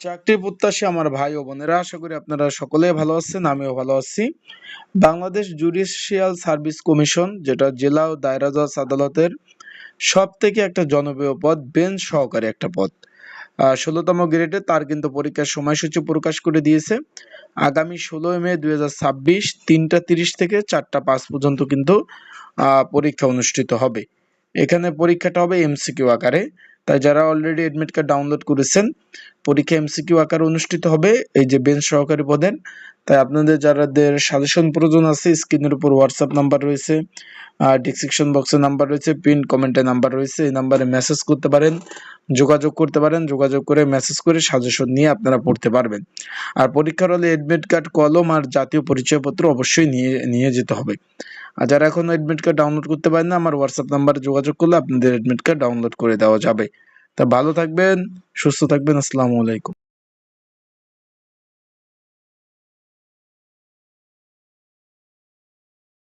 চাকরি প্রত্যাশী আমার ভাই ও বোনেরা, আশা করি আপনারা সকলেই ভালো আছেন, আমিও ভালো আছি। বাংলাদেশ জুডিশিয়াল সার্ভিস কমিশন, যেটা জেলা ও দায়রা জজ আদালতের সব থেকে একটা জনপ্রিয় পদ, বেঞ্চ সহকারী একটা পদ। ১৬তম গ্রেডে তার কিন্তু পরীক্ষার সময়সূচি প্রকাশ করে দিয়েছে। আগামী ১৬ই মে ২০২৬ ৩টা ৩০ থেকে ৪টা ৫ পর্যন্ত কিন্তু পরীক্ষা অনুষ্ঠিত হবে। এখানে পরীক্ষাটা হবে এমসিকিউ আকারে। তাই যারা অলরেডি এডমিট কার্ড ডাউনলোড করেছেন, পরীক্ষা এমসিকিউ আকারে অনুষ্ঠিত হবে এই যে বেঞ্চ সহকারী পদের। তাই আপনাদের যাদের সাজেশন প্রয়োজন আছে, স্ক্রিনের উপর হোয়াটসঅ্যাপ নাম্বার রয়েছে, ডিসক্রিপশন বক্সে নাম্বার রয়েছে, পিন কমেন্টে নাম্বার রয়েছে। এই নাম্বারে মেসেজ করতে পারেন, যোগাযোগ করতে পারেন। যোগাযোগ করে মেসেজ করে সাজেশন নিয়ে আপনারা পড়তে পারবেন। আর পরীক্ষার হলে এডমিট কার্ড, কলম আর জাতীয় পরিচয়পত্র অবশ্যই নিয়ে নিয়ে যেতে হবে। আর যারা এখনো এডমিট কার্ড ডাউনলোড করতে পারেন না, আমার হোয়াটসঅ্যাপ নাম্বারে যোগাযোগ করলে আপনাদের এডমিট কার্ড ডাউনলোড করে দেওয়া যাবে। তা ভালো থাকবেন, সুস্থ থাকবেন। আসসালামু আলাইকুম।